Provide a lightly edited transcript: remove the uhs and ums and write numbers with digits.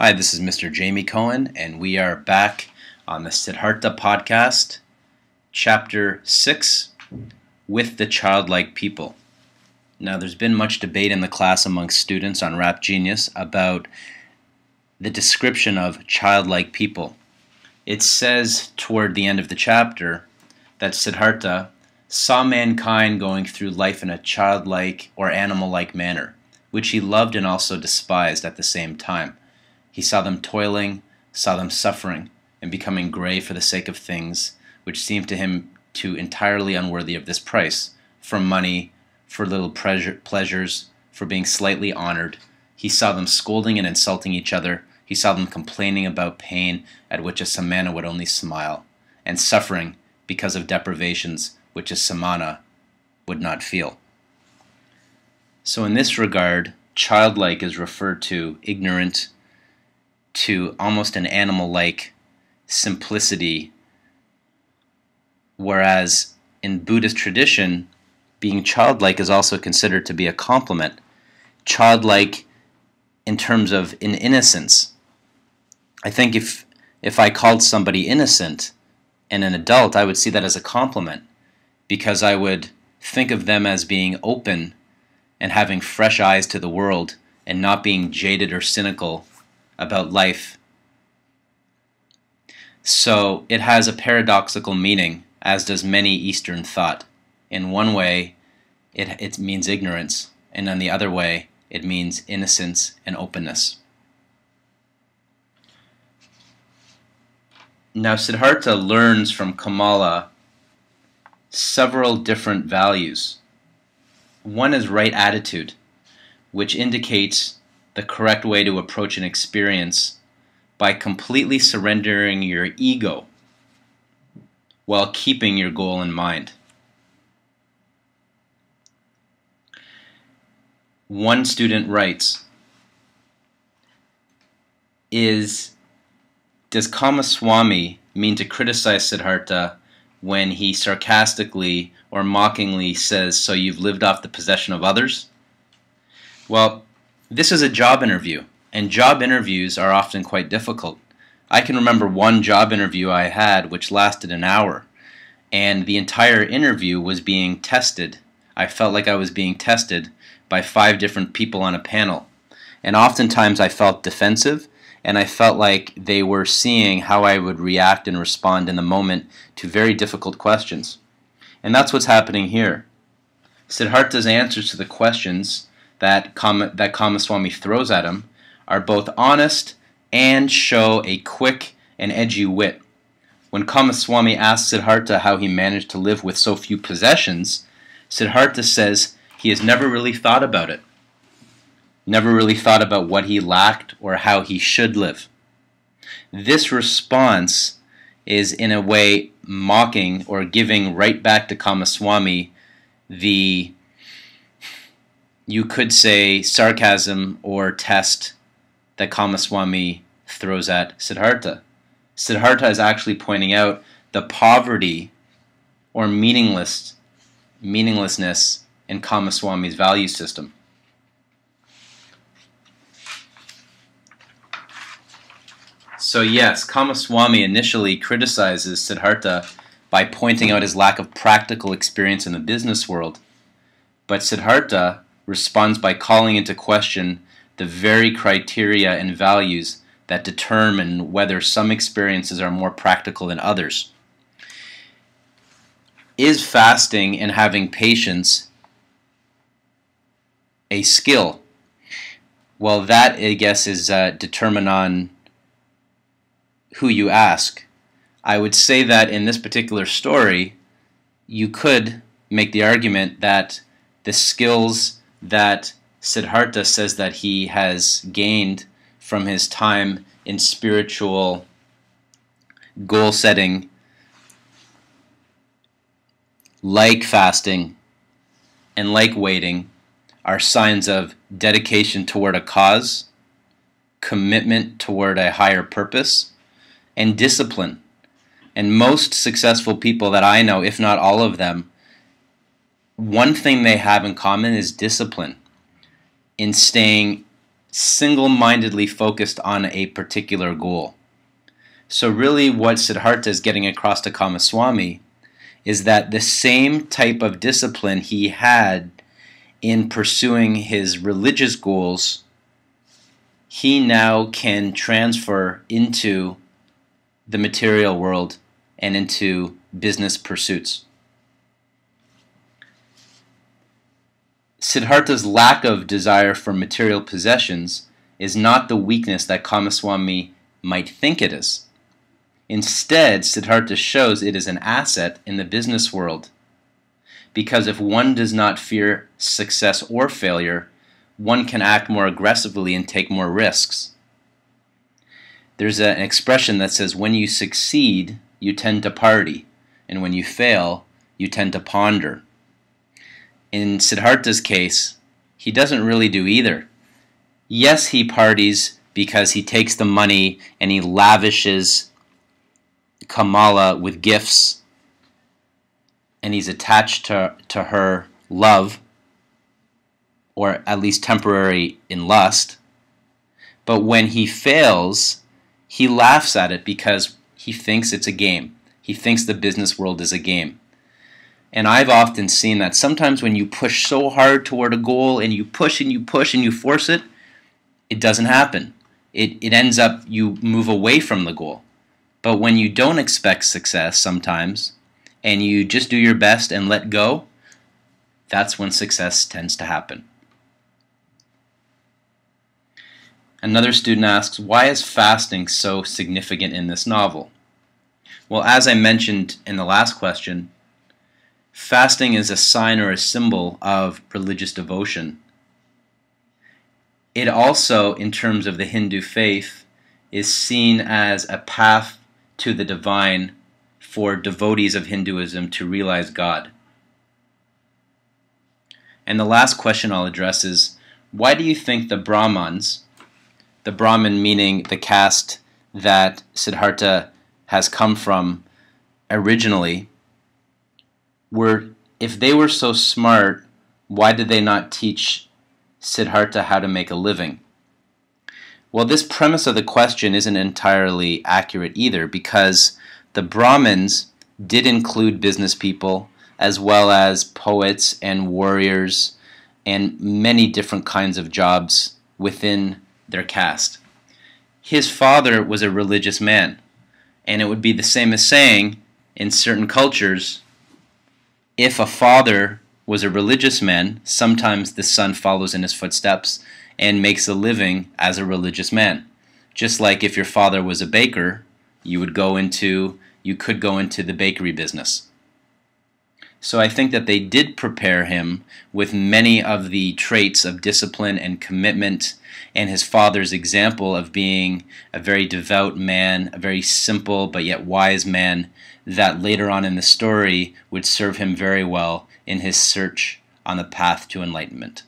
Hi, this is Mr. Jamie Cohen, and we are back on the Siddhartha podcast, Chapter 6, With the Childlike People. Now, there's been much debate in the class among students on Rap Genius about the description of childlike people. It says toward the end of the chapter that Siddhartha saw mankind going through life in a childlike or animal-like manner, which he loved and also despised at the same time. He saw them toiling, saw them suffering, and becoming gray for the sake of things which seemed to him to entirely unworthy of this price, for money, for little pleasures, for being slightly honored. He saw them scolding and insulting each other. He saw them complaining about pain at which a samana would only smile, and suffering because of deprivations which a samana would not feel. So in this regard, childlike is referred to ignorant, to almost an animal-like simplicity, whereas in Buddhist tradition, being childlike is also considered to be a compliment. Childlike in terms of an innocence. I think if I called somebody innocent and an adult, I would see that as a compliment, because I would think of them as being open and having fresh eyes to the world and not being jaded or cynical about life. So it has a paradoxical meaning, as does many Eastern thought. In one way, it means ignorance, and in the other way, it means innocence and openness. Now, Siddhartha learns from Kamala several different values. One is right attitude, which indicates the correct way to approach an experience by completely surrendering your ego while keeping your goal in mind. One student writes, does Kamaswami mean to criticize Siddhartha when he sarcastically or mockingly says, "So you've lived off the possession of others"? Well, this is a job interview, and job interviews are often quite difficult. I can remember one job interview I had which lasted an hour, and the entire interview was being tested. I felt like I was being tested by 5 different people on a panel, and oftentimes I felt defensive, and I felt like they were seeing how I would react and respond in the moment to very difficult questions. And that's what's happening here. Siddhartha's answers to the questions that Kamaswami throws at him are both honest and show a quick and edgy wit. When Kamaswami asks Siddhartha how he managed to live with so few possessions, Siddhartha says he has never really thought about it. Never really thought about what he lacked or how he should live. This response is in a way mocking or giving right back to Kamaswami the, you could say, sarcasm or test that Kamaswami throws at Siddhartha. Siddhartha is actually pointing out the poverty or meaninglessness in Kamaswami's value system. So yes, Kamaswami initially criticizes Siddhartha by pointing out his lack of practical experience in the business world, but Siddhartha responds by calling into question the very criteria and values that determine whether some experiences are more practical than others. Is fasting and having patience a skill? Well, that, I guess, is determined on who you ask. I would say that in this particular story, you could make the argument that the skills that Siddhartha says that he has gained from his time in spiritual goal setting, like fasting and like waiting, are signs of dedication toward a cause, commitment toward a higher purpose, and discipline. And most successful people that I know, if not all of them, one thing they have in common is discipline in staying single-mindedly focused on a particular goal. So really what Siddhartha is getting across to Kamaswamy is that the same type of discipline he had in pursuing his religious goals, he now can transfer into the material world and into business pursuits. Siddhartha's lack of desire for material possessions is not the weakness that Kamaswamy might think it is. Instead, Siddhartha shows it is an asset in the business world, because if one does not fear success or failure, one can act more aggressively and take more risks. There's an expression that says, when you succeed, you tend to party, and when you fail, you tend to ponder. In Siddhartha's case, he doesn't really do either. Yes, he parties because he takes the money and he lavishes Kamala with gifts, and he's attached to her love, or at least temporary in lust. But when he fails, he laughs at it because he thinks it's a game. He thinks the business world is a game. And I've often seen that sometimes when you push so hard toward a goal and you push and you push and you force it, it doesn't happen. It ends up you move away from the goal. But when you don't expect success sometimes and you just do your best and let go, that's when success tends to happen. Another student asks, why is fasting so significant in this novel? Well, as I mentioned in the last question, fasting is a sign or a symbol of religious devotion. It also, in terms of the Hindu faith, is seen as a path to the divine for devotees of Hinduism to realize God. And the last question I'll address is, why do you think the Brahmins, the Brahmin meaning the caste that Siddhartha has come from originally, if they were so smart, why did they not teach Siddhartha how to make a living? Well, this premise of the question isn't entirely accurate either, because the Brahmins did include business people as well as poets and warriors and many different kinds of jobs within their caste. His father was a religious man, and it would be the same as saying, in certain cultures, if a father was a religious man, sometimes the son follows in his footsteps and makes a living as a religious man. Just like if your father was a baker, you could go into the bakery business. So I think that they did prepare him with many of the traits of discipline and commitment, and his father's example of being a very devout man, a very simple but yet wise man, that later on in the story would serve him very well in his search on the path to enlightenment.